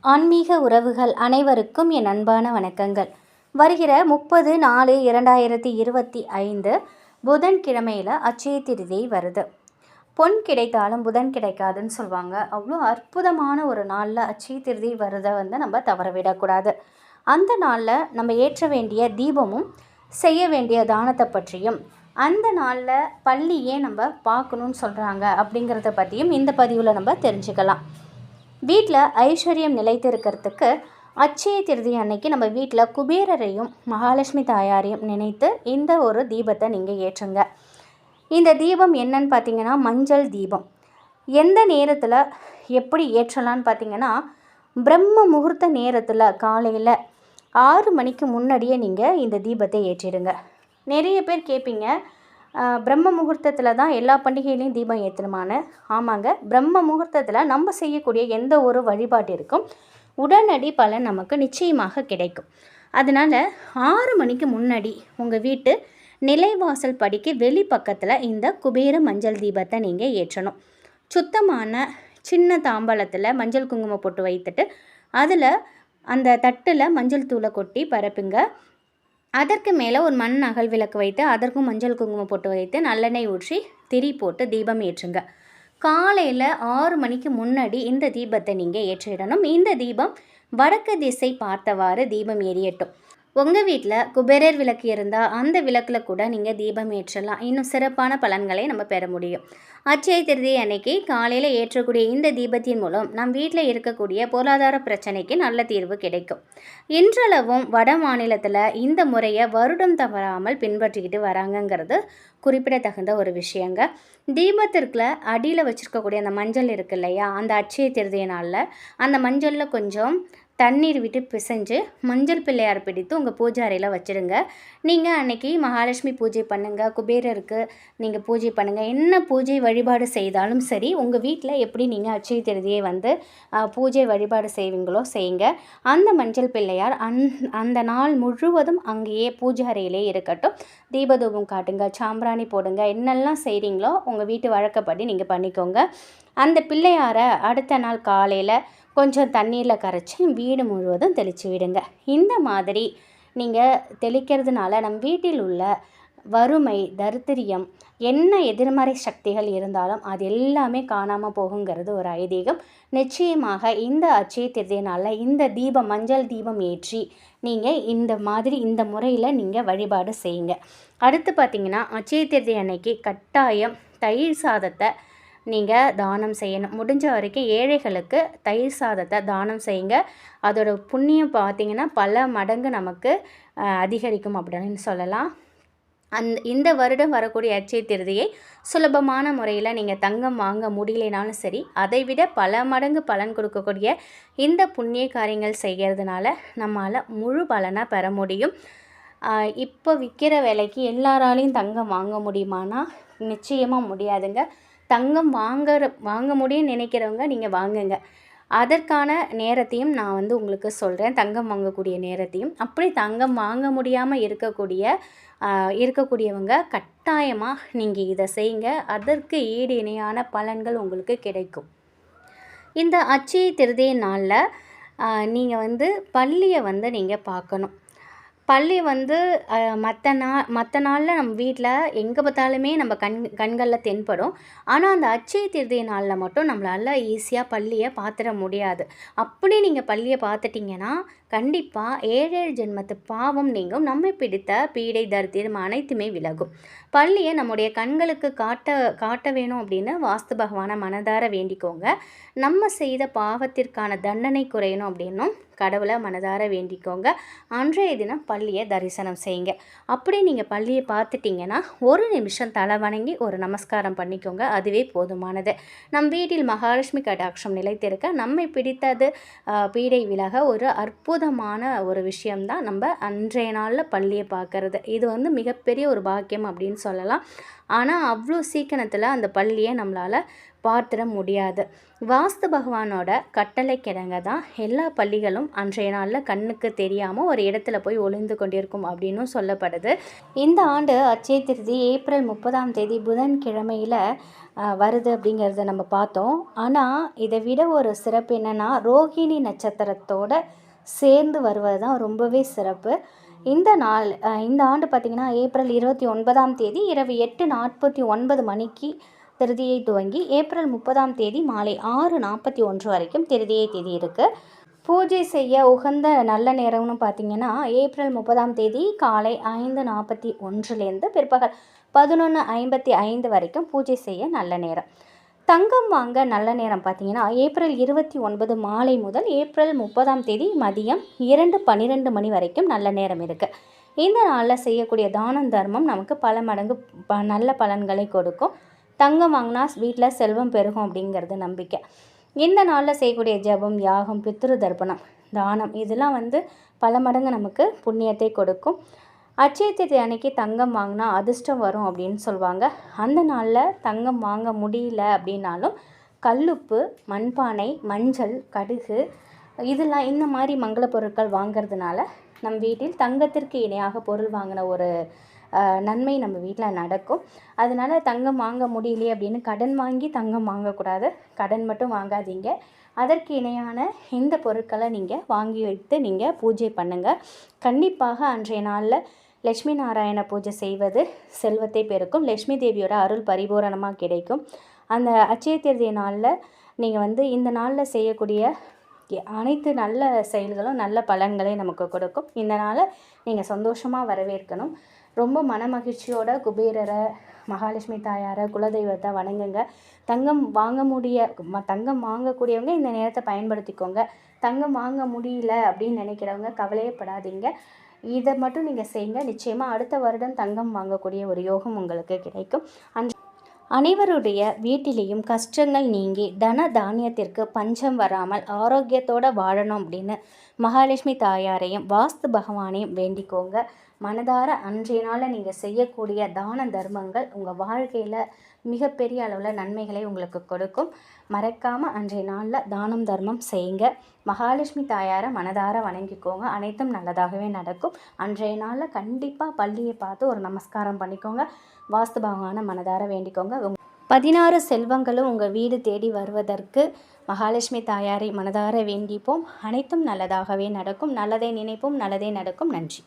ஆன்மீக உறவுகள் அனைவருக்கும் என் அன்பான வணக்கங்கள். வருகிற 30/4/2025 புதன்கிழமையில் அட்சய திருதியை வருது. பொன் கிடைத்தாலும் புதன் கிடைக்காதுன்னு சொல்லுவாங்க. அவ்வளோ அற்புதமான ஒரு நாளில் அட்சய திருதி வருதை நம்ம தவற விடக்கூடாது. அந்த நாளில் நம்ம ஏற்ற வேண்டிய தீபமும் செய்ய வேண்டிய தானத்தை பற்றியும், அந்த நாளில் பள்ளி ஏன் நம்ம பார்க்கணுன்னு சொல்கிறாங்க அப்படிங்கிறத பற்றியும் இந்த பதிவில் நம்ம தெரிஞ்சுக்கலாம். வீட்டில் ஐஸ்வர்யம் நிலைத்து இருக்கிறதுக்கு அட்சய திருதி அன்னைக்கு நம்ம வீட்டில் குபேரரையும் மகாலட்சுமி தாயாரையும் நினைத்து இந்த ஒரு தீபத்தை நீங்கள் ஏற்றுங்க. இந்த தீபம் என்னன்னு பார்த்தீங்கன்னா மஞ்சள் தீபம். எந்த நேரத்தில் எப்படி ஏற்றலான்னு பார்த்தீங்கன்னா, பிரம்ம முகூர்த்த நேரத்தில் காலையில் 6 மணிக்கு முன்னாடியே நீங்கள் இந்த தீபத்தை ஏற்றிடுங்க. நிறைய பேர் கேட்பீங்க, பிரம்ம முகூர்த்தத்தில் தான் எல்லா பண்டிகையிலையும் தீபம் ஏற்றணுமான்னு. ஆமாங்க, பிரம்ம முகூர்த்தத்தில் நம்ம செய்யக்கூடிய எந்த ஒரு வழிபாட்டிற்கும் உடனடி பலன் நமக்கு நிச்சயமாக கிடைக்கும். அதனால் 6 மணிக்கு முன்னாடி உங்கள் வீட்டு நிலைவாசல் படிக்கு வெளிப்பக்கத்தில் இந்த குபேர மஞ்சள் தீபத்தை நீங்கள் ஏற்றணும். சுத்தமான சின்ன தாம்பாளத்தில் மஞ்சள் குங்குமம் போட்டு வைத்துட்டு அதில் அந்த தட்டில் மஞ்சள் தூளை கொட்டி பரப்புங்க. அதற்கு மேலே ஒரு மண் அகல் விளக்கு வைத்து அதற்கும் மஞ்சள் குங்குமம் போட்டு வைத்து நல்லெண்ணெய் ஊற்றி திரி போட்டு தீபம் ஏற்றுங்க. காலையில் 6 மணிக்கு முன்னாடி இந்த தீபத்தை நீங்கள் ஏற்றிடணும். இந்த தீபம் வடக்கு திசை பார்த்தவாறு தீபம் எரியட்டும். உங்கள் வீட்டில் குபேரர் விளக்கு இருந்தால் அந்த விளக்கில் கூட நீங்கள் தீபம் ஏற்றலாம். இன்னும் சிறப்பான பலன்களை நம்ம பெற முடியும். அட்சய திருதி அன்னைக்கு காலையில் ஏற்றக்கூடிய இந்த தீபத்தின் மூலம் நம் வீட்டில் இருக்கக்கூடிய பொருளாதார பிரச்சனைக்கு நல்ல தீர்வு கிடைக்கும். இன்றளவும் வட மாநிலத்தில் இந்த முறையை வருடம் தவறாமல் பின்பற்றிக்கிட்டு வராங்கங்கிறது குறிப்பிடத்தகுந்த ஒரு விஷயங்க. தீபத்திற்குள்ள அடியில் வச்சுருக்கக்கூடிய அந்த மஞ்சள் இருக்கு இல்லையா, அந்த அட்சய திருதி நாளில் அந்த மஞ்சளில் கொஞ்சம் தண்ணீர் விட்டு பிசைஞ்சு மஞ்சள் பிள்ளையார் பிடித்து உங்கள் பூஜை அறையில் வச்சுடுங்க. நீங்கள் அன்றைக்கி மகாலட்சுமி பூஜை பண்ணுங்கள், குபேரருக்கு நீங்கள் பூஜை பண்ணுங்கள். என்ன பூஜை வழிபாடு செய்தாலும் சரி, உங்கள் வீட்டில் எப்படி நீங்கள் அட்சய திருதியை பூஜை வழிபாடு செய்வீங்களோ செய்யுங்க. அந்த மஞ்சள் பிள்ளையார் அந்த நாள் முழுவதும் அங்கேயே பூஜை அறையிலே இருக்கட்டும். தீபதூபம் காட்டுங்க, சாம்பிராணி போடுங்க, என்னெல்லாம் செய்கிறீங்களோ உங்கள் வீட்டு வழக்கப்படி நீங்கள் பண்ணிக்கோங்க. அந்த பிள்ளையாரை அடுத்த நாள் காலையில் கொஞ்சம் தண்ணீரில் கரைச்சி வீடு முழுவதும் தெளித்து விடுங்க. இந்த மாதிரி நீங்கள் தெளிக்கிறதுனால நம் வீட்டில் உள்ள வறுமை, தரித்திரியம், என்ன எதிர்மறை சக்திகள் இருந்தாலும் அது எல்லாமே காணாமல் போகுங்கிறது ஒரு ஐதீகம். நிச்சயமாக இந்த அட்சய திருதியினால் இந்த தீபம் மஞ்சள் தீபம் ஏற்றி நீங்கள் இந்த முறையில் நீங்கள் வழிபாடு செய்யுங்க. அடுத்து பார்த்திங்கன்னா, அட்சய திருதி அன்னைக்கு கட்டாயம் தயிர் சாதத்தை நீங்கள் தானம் செய்யணும். முடிஞ்ச வரைக்கும் ஏழைகளுக்கு தயிர் சாதத்தை தானம் செய்யுங்க. அதோட புண்ணியம் பார்த்திங்கன்னா பல மடங்கு நமக்கு அதிகரிக்கும் அப்படின்னு சொல்லலாம். இந்த வருடம் வரக்கூடிய அட்சய திருதியை சுலபமான முறையில் நீங்கள் தங்கம் வாங்க முடியலைனாலும் சரி, அதை விட பல மடங்கு பலன் கொடுக்கக்கூடிய இந்த புண்ணிய காரியங்கள் செய்கிறதுனால நம்மளால் முழு பலனாக பெற முடியும். இப்போ விற்கிற விலைக்கு எல்லாராலையும் தங்கம் வாங்க முடியுமானா நிச்சயமாக முடியாதுங்க. தங்கம் வாங்க முடியும்னு நினைக்கிறவங்க நீங்கள் வாங்குங்க. அதற்கான நேரத்தையும் நான் உங்களுக்கு சொல்கிறேன், தங்கம் வாங்கக்கூடிய நேரத்தையும். அப்படி தங்கம் வாங்க முடியாமல் இருக்கக்கூடியவங்க கட்டாயமாக நீங்கள் இதை செய்யுங்க. அதற்கு ஈடு இணையான பலன்கள் உங்களுக்கு கிடைக்கும். இந்த அட்சய திருதி நாளில் நீங்கள் பள்ளியை நீங்கள் பார்க்கணும். பள்ளி மற்ற நாளில் நம்ம வீட்டில் எங்கே பார்த்தாலுமே நம்ம கண்களில் தென்படும். ஆனால் அந்த அட்சய திருதி நாளில் மட்டும் நம்மளால் ஈஸியாக பள்ளியை பார்த்துட முடியாது. அப்படி நீங்கள் பள்ளியை பார்த்துட்டிங்கன்னா கண்டிப்பாக 7 ஜென்மத்து பாவம் நீங்கும். நம்மை பிடித்த பீடை தரித்திரம் அனைத்துமே விலகும். பள்ளியை நம்முடைய கண்களுக்கு காட்ட வேணும் அப்படின்னு வாஸ்து பகவானை மனதார வேண்டிக்கோங்க. நம்ம செய்த பாவத்திற்கான தண்டனை குறையணும் அப்படின்னும் கடவுளை மனதார வேண்டிக்கோங்க. அன்றைய தினம் பள்ளியை தரிசனம் செய்யுங்க. அப்படி நீங்கள் பள்ளியை பார்த்துட்டிங்கன்னா ஒரு நிமிஷம் தலை வணங்கி ஒரு நமஸ்காரம் பண்ணிக்கோங்க. அதுவே போதுமானது. நம் வீட்டில் மகாலட்சுமி கடாட்சம் நிலைத்திருக்க நம்மை பிடித்தது பீடை விலக ஒரு அற்புதமான ஒரு விஷயம்தான் நம்ம அன்றைய நாளில் பள்ளியை பார்க்கறது. இது மிகப்பெரிய ஒரு பாக்கியம் அப்படின்னு சொல்லலாம். ஆனால் அவ்வளோ சீக்கிரத்தில் அந்த பள்ளியை நம்மளால் பார்த்துட முடியாது. வாஸ்து பகவானோட கட்டளை கிடங்க தான் எல்லா பள்ளிகளும் அன்றைய நாளில் கண்ணுக்கு தெரியாமல் ஒரு இடத்துல போய் ஒளிந்து கொண்டிருக்கும் அப்படின்னும் சொல்லப்படுது. இந்த ஆண்டு அட்சய திருதி ஏப்ரல் 30 புதன்கிழமையில் வருது அப்படிங்கிறத நம்ம பார்த்தோம். ஆனால் இதை விட ஒரு சிறப்பு என்னென்னா, ரோகிணி நட்சத்திரத்தோடு சேர்ந்து வருவது தான் ரொம்பவே சிறப்பு. இந்த ஆண்டு பார்த்திங்கன்னா ஏப்ரல் 29 இரவு 8:49 மணிக்கு திருதியை துவங்கி ஏப்ரல் 30 மாலை 6:41 வரைக்கும் திருதியை திதி இருக்குது. பூஜை செய்ய உகந்த நல்ல நேரம்னு பார்த்திங்கன்னா ஏப்ரல் 30 காலை 5:41 பிற்பகல் 11:55 வரைக்கும் பூஜை செய்ய நல்ல நேரம். தங்கம் வாங்க நல்ல நேரம் பார்த்திங்கன்னா ஏப்ரல் 29 மாலை முதல் ஏப்ரல் 30 மதியம் 2:12 மணி வரைக்கும் நல்ல நேரம் இருக்குது. இந்த நாளில் செய்யக்கூடிய தானம் தர்மம் நமக்கு பல மடங்கு நல்ல பலன்களை கொடுக்கும். தங்கம் வாங்கினா வீட்டில் செல்வம் பெருகும் அப்படிங்கிறது நம்பிக்கை. இந்த நாளில் செய்யக்கூடிய ஜபம், யாகம், பித்ரு தர்ப்பணம், தானம் இதெல்லாம் பல மடங்கு நமக்கு புண்ணியத்தை கொடுக்கும். அட்சய திருதி அன்னைக்கு தங்கம் வாங்கினா அதிர்ஷ்டம் வரும் அப்படின்னு சொல்லுவாங்க. அந்த நாளில் தங்கம் வாங்க முடியல அப்படின்னாலும் கல்லுப்பு, மண்பானை, மஞ்சள், கடுகு இதெல்லாம் இந்த மாதிரி மங்கள பொருட்கள் வாங்கிறதுனால நம் வீட்டில் தங்கத்திற்கு இணையாக பொருள் வாங்கின ஒரு நன்மை நம்ம வீட்டில் நடக்கும். அதனால் தங்கம் வாங்க முடியலையே அப்படின்னு கடன் வாங்கி தங்கம் வாங்கக்கூடாது. கடன் மட்டும் வாங்காதீங்க. அதற்கு இணையான இந்த பொருட்களை நீங்கள் வாங்கி வைத்து நீங்கள் பூஜை பண்ணுங்கள். கண்டிப்பாக அன்றைய நாளில் லட்சுமி நாராயண பூஜை செய்வது செல்வத்தை பெருக்கும். லட்சுமி தேவியோட அருள் பரிபூரணமாக கிடைக்கும். அந்த அட்சய திருதி நாளில் நீங்கள் இந்த நாளில் செய்யக்கூடிய அனைத்து நல்ல செயல்களும் நல்ல பலன்களை நமக்கு கொடுக்கும். இந்த நாளை நீங்கள் சந்தோஷமாக வரவேற்கணும். ரொம்ப மனமகிழ்ச்சியோட குபேரரை, மகாலட்சுமி தாயாரை, குலதெய்வத்தை வணங்குங்க. தங்கம் வாங்கக்கூடியவங்க இந்த நேரத்தை பயன்படுத்திக்கோங்க. தங்கம் வாங்க முடியல அப்படின்னு நினைக்கிறவங்க கவலையப்படாதீங்க. இதை மட்டும் நீங்கள் செய்யுங்க. நிச்சயமாக அடுத்த வருடம் தங்கம் வாங்கக்கூடிய ஒரு யோகம் உங்களுக்கு கிடைக்கும். அனைவருடைய வீட்டிலேயும் கஷ்டங்கள் நீங்கி தன தானியத்திற்கு பஞ்சம் வராமல் ஆரோக்கியத்தோடு வாழணும் அப்படின்னு மகாலட்சுமி தாயாரையும் வாஸ்து பகவானையும் வேண்டிக்கோங்க. மனதார அன்றைய நாளில் நீங்கள் செய்யக்கூடிய தான தர்மங்கள் உங்கள் வாழ்க்கையில் மிகப்பெரிய அளவில் நன்மைகளை உங்களுக்கு கொடுக்கும். மறக்காமல் அன்றைய நாளில் தானம் தர்மம் செய்யுங்க. மகாலட்சுமி தாயாரை மனதார வணங்கிக்கோங்க. அனைத்தும் நல்லதாகவே நடக்கும். அன்றைய நாளில் கண்டிப்பாக பள்ளியை பார்த்து ஒரு நமஸ்காரம் பண்ணிக்கோங்க. வாஸ்து பகவானை மனதார வேண்டிக்கோங்க. 16 செல்வங்களும் உங்கள் வீடு தேடி வருவதற்கு மகாலட்சுமி தாயாரை மனதார வேண்டிப்போம். அனைத்தும் நல்லதாகவே நடக்கும். நல்லதே நினைப்போம், நல்லதே நடக்கும். நன்றி.